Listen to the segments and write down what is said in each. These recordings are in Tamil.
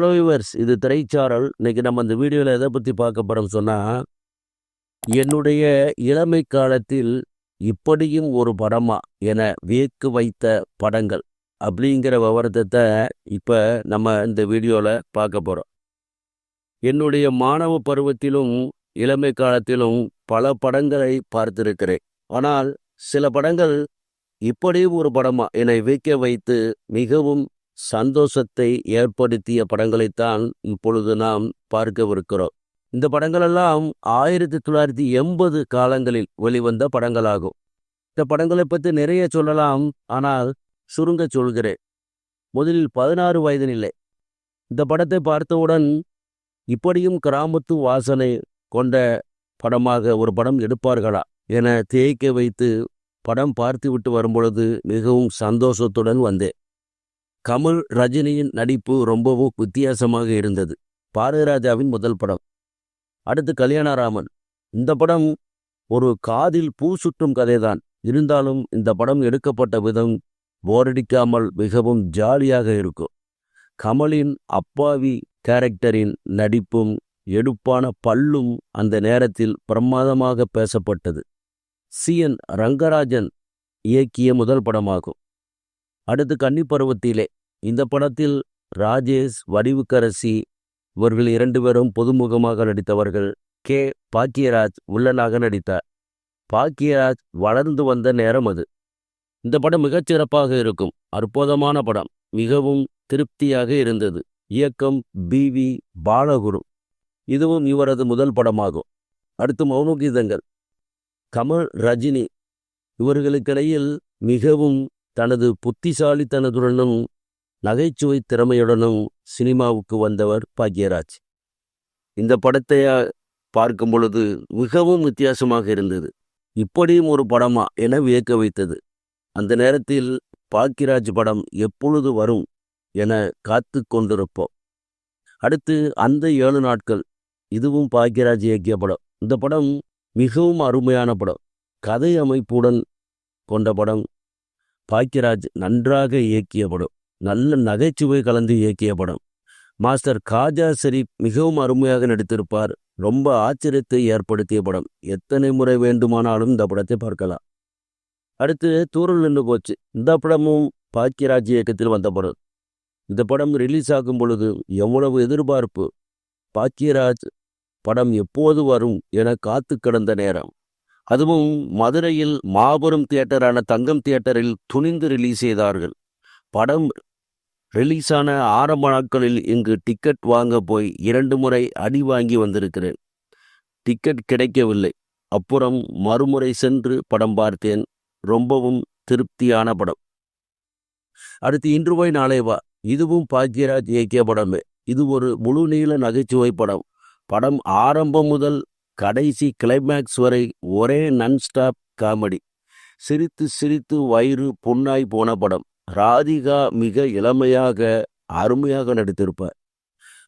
ஹலோ வியூவர்ஸ், இது திரைச்சாரல். இன்னைக்கு நம்ம இந்த வீடியோவில் எதை பற்றி பார்க்க போகிறோம் சொன்னால், என்னுடைய இளமை காலத்தில் இப்படியும் ஒரு படமா என வியக்க வைத்த படங்கள் அப்படிங்கிற விவரத்தை இப்போ நம்ம இந்த வீடியோவில் பார்க்க போகிறோம். என்னுடைய மாணவ பருவத்திலும் இளமை காலத்திலும் பல படங்களை பார்த்திருக்கிறேன். ஆனால் சில படங்கள் இப்படியும் ஒரு படமா என்னை வியக்க வைத்து மிகவும் சந்தோஷத்தை ஏற்படுத்திய படங்களைத்தான் இப்பொழுது நாம் பார்க்கவிருக்கிறோம். இந்த படங்களெல்லாம் 1980 காலங்களில் வெளிவந்த படங்களாகும். இந்த படங்களை பற்றி நிறைய சொல்லலாம், ஆனால் சுருங்க சொல்கிறேன். முதலில் 16 வயதினில்லை இந்த படத்தை பார்த்தவுடன் இப்படியும் கிராமத்து வாசனை கொண்ட படமாக ஒரு படம் எடுப்பார்களா என தேய்க்க வைத்து படம் பார்த்துவிட்டு வரும்பொழுது மிகவும் சந்தோஷத்துடன் வந்தேன். கமல் ரஜினியின் நடிப்பு ரொம்பவும் வித்தியாசமாக இருந்தது. பாரதிராஜாவின் முதல் படம். அடுத்து கல்யாணராமன். இந்த படம் ஒரு காதில் பூ சுற்றும் கதைதான். இருந்தாலும் இந்த படம் எடுக்கப்பட்ட விதம் போரடிக்காமல் மிகவும் ஜாலியாக இருக்கும். கமலின் அப்பாவி கேரக்டரின் நடிப்பும் எடுப்பான பல்லும் அந்த நேரத்தில் பிரமாதமாக பேசப்பட்டது. CN ரங்கராஜன் இயக்கிய முதல் படமாகும். அடுத்து கன்னிப்பருவத்திலே. இந்த படத்தில் ராஜேஷ், வடிவுக்கரசி இவர்கள் 2 பேரும் பொதுமுகமாக நடித்தவர்கள். பாக்கியராஜ் வில்லனாக நடித்தார். பாக்கியராஜ் வளர்ந்து வந்த நேரம் அது. இந்த படம் மிகச்சிறப்பாக இருக்கும். அற்புதமான படம். மிகவும் திருப்தியாக இருந்தது. இயக்கம் BV பாலகுரு. இதுவும் இவரது முதல் படமாகும். அடுத்து மௌனகீதங்கள். கமல் ரஜினி இவர்களுக்கிடையில் மிகவும் தனது புத்திசாலித்தனத்துடனும் நகைச்சுவை திறமையுடனும் சினிமாவுக்கு வந்தவர் பாக்யராஜ். இந்த படத்தை பார்க்கும் பொழுது மிகவும் வித்தியாசமாக இருந்தது. இப்படியும் ஒரு படமா என வியக்க வைத்தது. அந்த நேரத்தில் பாக்யராஜ் படம் எப்பொழுது வரும் என காத்து கொண்டிருப்போம். அடுத்து அந்த 7 நாட்கள். இதுவும் பாக்யராஜ் இயக்கிய படம். இந்த படம் மிகவும் அருமையான படம். கதை அமைப்புடன் கொண்ட படம். பாக்யராஜ் நன்றாக இயக்கிய படம். நல்ல நகைச்சுவை கலந்து இயக்கிய படம். மாஸ்டர் காஜா ஷெரீப் மிகவும் அருமையாக நடித்திருப்பார். ரொம்ப ஆச்சரியத்தை ஏற்படுத்திய படம். எத்தனை முறை வேண்டுமானாலும் இந்த படத்தை பார்க்கலாம். அடுத்து தூரல் நின்று போச்சு. இந்த படமும் பாக்யராஜ் இயக்கத்தில் வந்த படம். இந்த படம் ரிலீஸ் ஆகும் பொழுது எவ்வளவு எதிர்பார்ப்பு. பாக்யராஜ் படம் எப்போது வரும் என காத்து கிடந்த நேரம். அதுவும் மதுரையில் மாபெரும் தியேட்டரான தங்கம் தியேட்டரில் துணிந்து ரிலீஸ் செய்தார்கள். படம் ரிலீஸான ஆரம்ப நாட்களில் இங்கு டிக்கெட் வாங்க போய் 2 முறை அடி வாங்கி வந்திருக்கிறேன். டிக்கெட் கிடைக்கவில்லை. அப்புறம் மறுமுறை சென்று படம் பார்த்தேன். ரொம்பவும் திருப்தியான படம். அடுத்து இன்று போய் நாளை வா. இதுவும் பாக்யராஜ் இயக்கிய படமே. இது ஒரு முழு நீள நகைச்சுவை படம். படம் ஆரம்பம் முதல் கடைசி கிளைமேக்ஸ் வரை ஒரே நன்ஸ்டாப் காமெடி. சிரித்து சிரித்து வயிறு புண்ணாய் போன படம். ராதிகா மிக இளமையாக அருமையாக நடித்திருப்பார்.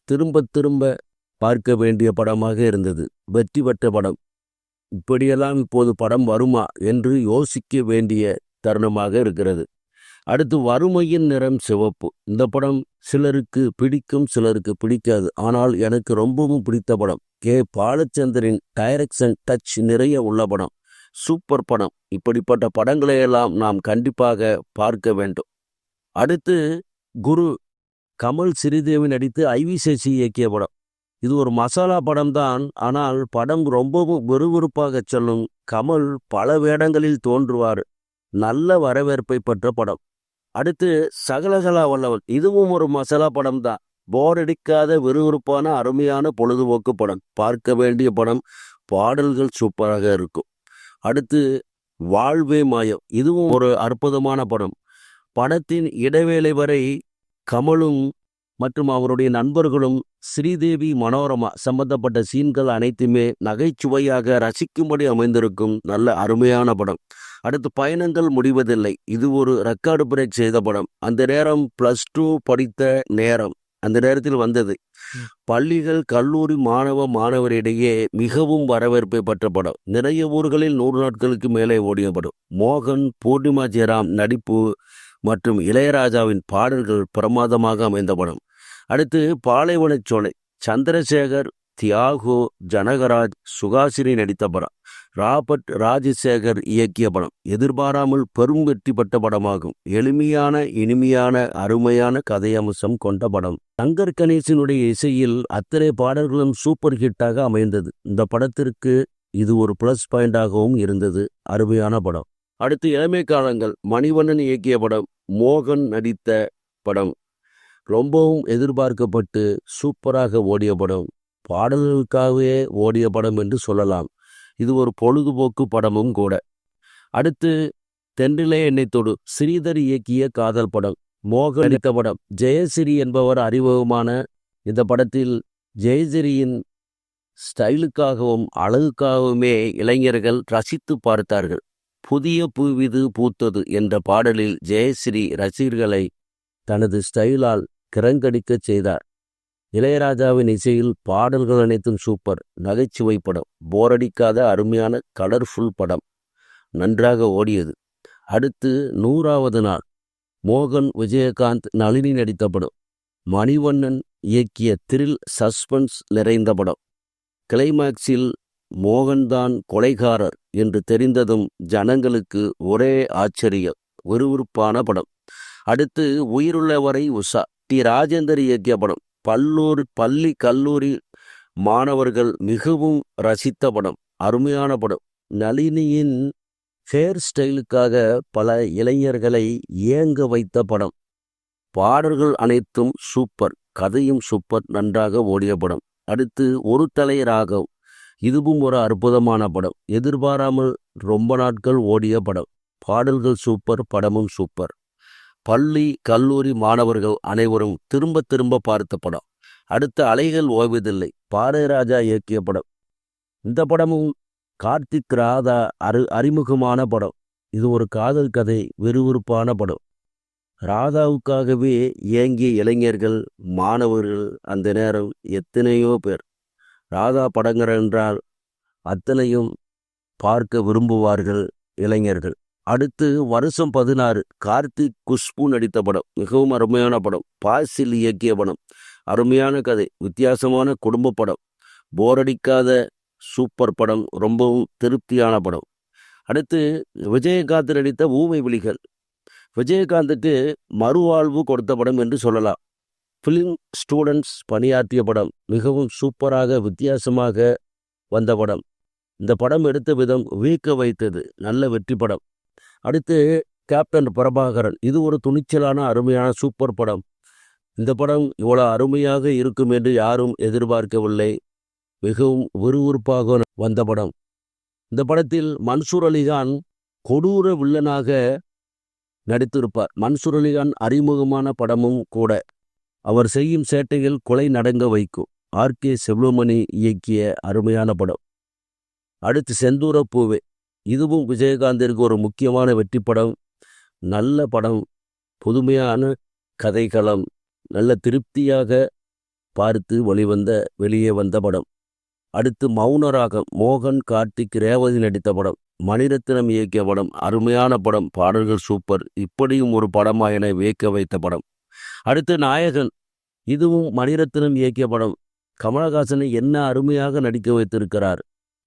திரும்ப திரும்ப பார்க்க வேண்டிய படமாக இருந்தது. வெற்றி பெற்ற படம். இப்படியெல்லாம் இப்போது படம் வருமா என்று யோசிக்க வேண்டிய தருணமாக இருக்கிறது. அடுத்து வறுமையின் நிறம் சிவப்பு. இந்த படம் சிலருக்கு பிடிக்கும், சிலருக்கு பிடிக்காது. ஆனால் எனக்கு ரொம்பவும் பிடித்த படம். பாலச்சந்தரின் டைரக்ஷன் டச் நிறைய உள்ள படம். சூப்பர் படம். இப்படிப்பட்ட படங்களையெல்லாம் நாம் கண்டிப்பாக பார்க்க வேண்டும். அடுத்து குரு. கமல் ஸ்ரீதேவி நடித்து IV சேஷி இயக்கிய படம். இது ஒரு மசாலா படம்தான். ஆனால் படம் ரொம்பவும் விறுவிறுப்பாக செல்லும். கமல் பல வேடங்களில் தோன்றுவார். நல்ல வரவேற்பை பெற்ற படம். அடுத்து சகலகலா வல்லவன். இதுவும் ஒரு மசாலா படம் தான். போர் அடிக்காத விறுவிறுப்பான அருமையான பொழுதுபோக்கு படம். பார்க்க வேண்டிய படம். பாடல்கள் சூப்பராக இருக்கும். அடுத்து வாழ்வே மாயம். இதுவும் ஒரு அற்புதமான படம். படத்தின் இடைவேளை வரை கமலும் மற்றும் அவருடைய நண்பர்களும் ஸ்ரீதேவி மனோரமா சம்பந்தப்பட்ட சீன்கள் அனைத்துமே நகைச்சுவையாக ரசிக்கும்படி அமைந்திருக்கும். நல்ல அருமையான படம். அடுத்து பயணங்கள் முடிவதில்லை. இது ஒரு ரெக்கார்டு பிரேக் செய்த படம். அந்த நேரம் +2 படித்த நேரம். அந்த நேரத்தில் வந்தது. பள்ளிகள் கல்லூரி மாணவரிடையே மிகவும் வரவேற்பை பெற்ற படம். நிறைய ஊர்களில் 100 நாட்களுக்கு மேலே ஓடிய படம். மோகன், பூர்ணிமா ஜெயராம் நடிப்பு மற்றும் இளையராஜாவின் பாடல்கள் பிரமாதமாக அமைந்த படம். அடுத்து பாலைவனச்சோலை, சந்திரசேகர், தியாகு, ஜனகராஜ், சுகாசினி நடித்த படம். ராபர்ட் ராஜசேகர் இயக்கிய படம். எதிர்பாராமல் பெரும் வெற்றி பெற்ற படமாகும். எளிமையான இனிமையான அருமையான கதையம்சம் கொண்ட படம். சங்கர் கணேசனுடைய இசையில் அத்தனை பாடல்களும் சூப்பர் ஹிட்டாக அமைந்தது. இந்த படத்திற்கு இது ஒரு பிளஸ் பாயிண்டாகவும் இருந்தது. அருமையான படம். அடுத்து இளமை காலங்கள், மணிவண்ணன் இயக்கிய படம். மோகன் நடித்த படம். ரொம்பவும் எதிர்பார்க்கப்பட்டு சூப்பராக ஓடிய படம். பாடல்களுக்காகவே ஓடிய படம் என்று சொல்லலாம். இது ஒரு பொழுதுபோக்கு படமும் கூட. அடுத்து தென்றிலே என்னை தொடு, ஸ்ரீதர் இயக்கிய காதல் படம். மோகன் நடித்த படம். ஜெயஸ்ரீ என்பவர் அறிமுகமான இந்த படத்தில் ஜெயஸ்ரீயின் ஸ்டைலுக்காகவும் அழகுக்காகவுமே இளைஞர்கள் ரசித்து பார்த்தார்கள். புதிய பூவிது பூத்தது என்ற பாடலில் ஜெயஸ்ரீ ரசிகர்களை தனது ஸ்டைலால் கிறங்கடிக்கச் செய்தார். இளையராஜாவின் இசையில் பாடல்கள் அனைத்தும் சூப்பர். நகைச்சுவை படம். போரடிக்காத அருமையான கலர்ஃபுல் படம். நன்றாக ஓடியது. அடுத்து 100வது நாள், மோகன், விஜயகாந்த், நளினி நடித்த படம். மணிவண்ணன் இயக்கிய த்ரில் சஸ்பென்ஸ் நிறைந்த படம். கிளைமாக்ஸில் மோகன்தான் கொலைகாரர் என்று தெரிந்ததும் ஜனங்களுக்கு ஒரே ஆச்சரியம். விறுவிறுப்பான படம். அடுத்து உயிருள்ளவரை உஷா, டி ராஜேந்தர் இயக்கிய படம். பள்ளி கல்லூரி மாணவர்கள் மிகவும் ரசித்த படம். அருமையான படம். நளினியின் ஹேர் ஸ்டைலுக்காக பல இளைஞர்களை ஏங்க வைத்த படம். பாடல்கள் அனைத்தும் சூப்பர். கதையும் சூப்பர். நன்றாக ஓடிய படம். அடுத்து ஒரு தலை ராகம், இதுவும் ஒரு அற்புதமான படம். எதிர்பாராமல் ரொம்ப நாட்கள் ஓடிய படம். பாடல்கள் சூப்பர். படமும் சூப்பர். பள்ளி கல்லூரி மாணவர்கள் அனைவரும் திரும்ப திரும்ப பார்த்த படம். அடுத்த அலைகள் ஓய்வதில்லை, பாரதிராஜா இயக்கிய படம். இந்த படமும் கார்த்திக் ராதா அறிமுகமான படம். இது ஒரு காதல் கதை. விறுவிறுப்பான படம். ராதாவுக்காகவே ஏங்கிய இளைஞர்கள் மாணவர்கள் அந்த நேரம் எத்தனையோ பேர். ராதா படங்கள் என்றால் அத்தனையும் பார்க்க விரும்புவார்கள் இளைஞர்கள். அடுத்து வருஷம் 16, கார்த்திக் குஷ்பு நடித்த படம். மிகவும் அருமையான படம். பாசில் இயக்கிய படம். அருமையான கதை. வித்தியாசமான குடும்ப படம். போரடிக்காத சூப்பர் படம். ரொம்பவும் திருப்தியான படம். அடுத்து விஜயகாந்த் நடித்த ஊமை விழிகள். விஜயகாந்துக்கு மறுவாழ்வு கொடுத்த படம் என்று சொல்லலாம். ஃபிலிம் ஸ்டூடெண்ட்ஸ் பணியாற்றிய படம். மிகவும் சூப்பராக வித்தியாசமாக வந்த படம். இந்த படம் எடுத்த விதம் வியக்க வைத்தது. நல்ல வெற்றி படம். அடுத்து கேப்டன் பிரபாகரன். இது ஒரு துணிச்சலான அருமையான சூப்பர் படம். இந்த படம் இவ்வளோ அருமையாக இருக்கும் என்று யாரும் எதிர்பார்க்கவில்லை. மிகவும் விறுவிறுப்பாக வந்த படம். இந்த படத்தில் மன்சூர் அலிகான் கொடூர வில்லனாக நடித்திருப்பார். மன்சூர் அலிகான் அறிமுகமான படமும் கூட. அவர் செய்யும் சேட்டைகள் கொலை நடங்க வைக்கும். RK செல்வமணி இயக்கிய அருமையான படம். அடுத்து செந்தூர பூவே. இதுவும் விஜயகாந்திற்கு ஒரு முக்கியமான வெற்றி படம். நல்ல படம். புதுமையான கதைக்களம். நல்ல திருப்தியாக பார்த்து வெளியே வந்த படம். அடுத்து மௌனராகம். மோகன், கார்த்திக், ரேவதி நடித்த படம். மணிரத்னம் இயக்கிய படம். அருமையான படம். பாடல்கள் சூப்பர். இப்படியும் ஒரு படமா என வியக்க வைத்த படம். அடுத்து நாயகன். இதுவும் மணிரத்னம் இயக்கிய படம். கமலஹாசனை என்ன அருமையாக நடிக்க வைத்திருக்கிறார்.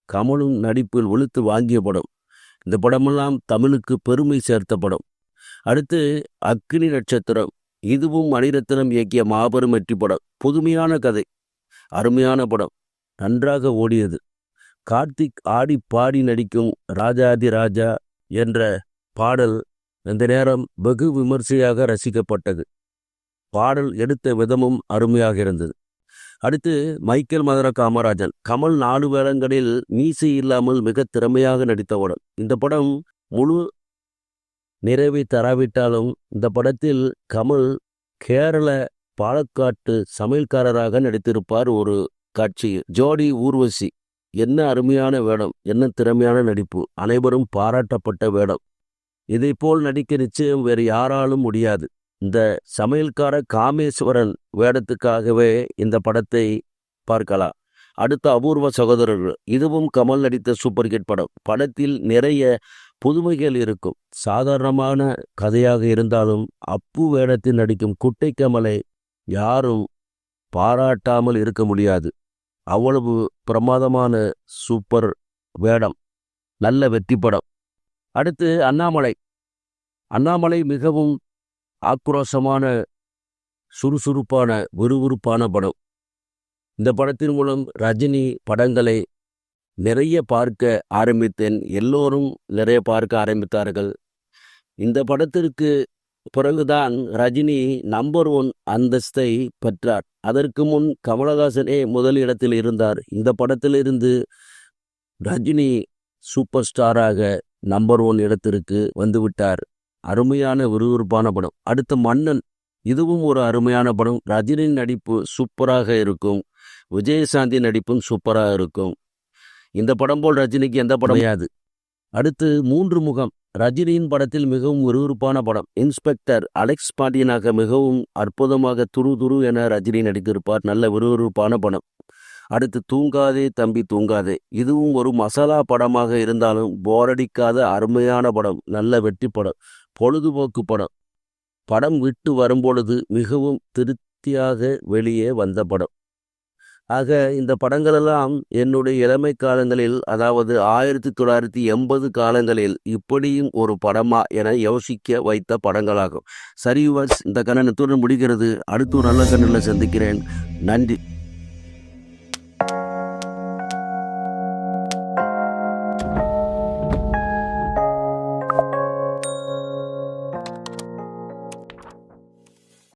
கமலும் நடிப்பில் வெளுத்து வாங்கிய படம். இந்த படமெல்லாம் தமிழுக்கு பெருமை சேர்த்த படம். அடுத்து அக்னி நட்சத்திரம். இதுவும் மணிரத்னம் இயக்கிய மாபெரும் வெற்றி படம். புதுமையான கதை. அருமையான படம். நன்றாக ஓடியது. கார்த்திக் ஆடி பாடி நடிக்கும் ராஜாதி ராஜா என்ற பாடல் இந்த நேரம் வெகு விமர்சையாக ரசிக்கப்பட்டது. பாடல் எடுத்த விதமும் அருமையாக இருந்தது. அடுத்து மைக்கேல் மதுர காமராஜன். கமல் 4 வேளங்களில் மீசை இல்லாமல் மிக திறமையாக நடித்த படம். இந்த படம் முழு நிறைவை தராவிட்டாலும் இந்த படத்தில் கமல் கேரள பாலக்காட்டு சமையல்காரராக நடித்திருப்பார். ஒரு காட்சி ஜோடி ஊர்வசி. என்ன அருமையான வேடம். என்ன திறமையான நடிப்பு. அனைவரும் பாராட்டப்பட்ட வேடம். இதைப்போல் நடிக்க நிச்சயம் வேறு யாராலும் முடியாது. இந்த சமையல்கார காமேஸ்வரன் வேடத்துக்காகவே இந்த படத்தை பார்க்கலாம். அடுத்த அபூர்வ சகோதரர்கள். இதுவும் கமல் நடித்த சூப்பர் ஹிட் படம். படத்தில் நிறைய புதுமைகள் இருக்கும். சாதாரணமான கதையாக இருந்தாலும் அப்பு வேடத்தில் நடிக்கும் குட்டை கமலை யாரும் பாராட்டாமல் இருக்க முடியாது. அவ்வளவு பிரமாதமான சூப்பர் வேடம், நல்ல வெற்றி படம். அடுத்து அண்ணாமலை. அண்ணாமலை மிகவும் ஆக்ரோஷமான, சுறுசுறுப்பான, விறுவிறுப்பான படம். இந்த படத்தின் மூலம் ரஜினி படங்களை நிறைய பார்க்க ஆரம்பித்தேன். எல்லோரும் நிறைய பார்க்க ஆரம்பித்தார்கள். இந்த படத்திற்கு பிறகுதான் ரஜினி நம்பர் 1 அந்தஸ்தை பெற்றார். அதற்கு முன் கமலஹாசனே முதல் இடத்தில் இருந்தார். இந்த படத்திலிருந்து ரஜினி சூப்பர் ஸ்டாராக நம்பர் 1 இடத்திற்கு வந்துவிட்டார். அருமையான விறுவிறுப்பான படம். அடுத்த மன்னன். இதுவும் ஒரு அருமையான படம். ரஜினியின் நடிப்பு சூப்பராக இருக்கும். விஜயசாந்தி நடிப்பும் சூப்பராக இருக்கும். இந்த படம் போல் ரஜினிக்கு எந்த படம் கிடையாது. அடுத்து 3 முகம். ரஜினியின் படத்தில் மிகவும் விறுவிறுப்பான படம். இன்ஸ்பெக்டர் அலெக்ஸ் பாண்டியனாக மிகவும் அற்புதமாக துரு துரு என ரஜினி நடித்திருப்பார். நல்ல விறுவிறுப்பான படம். அடுத்து தூங்காதே தம்பி தூங்காதே. இதுவும் ஒரு மசாலா படமாக இருந்தாலும் போரடிக்காத அருமையான படம். நல்ல வெற்றி படம், பொழுதுபோக்கு படம். படம் விட்டு வரும்பொழுது மிகவும் திருப்தியாக வெளியே வந்த படம். ஆக இந்த படங்களெல்லாம் என்னுடைய இளமை காலங்களில், அதாவது 1980 காலங்களில் இப்படியும் ஒரு படமா என யோசிக்க வைத்த படங்களாகும். சரி வியூவர்ஸ், இந்த கண்ணன் இத்துடன் முடிகிறது. அடுத்து ஒரு நல்ல கண்ணில் சந்திக்கிறேன். நன்றி.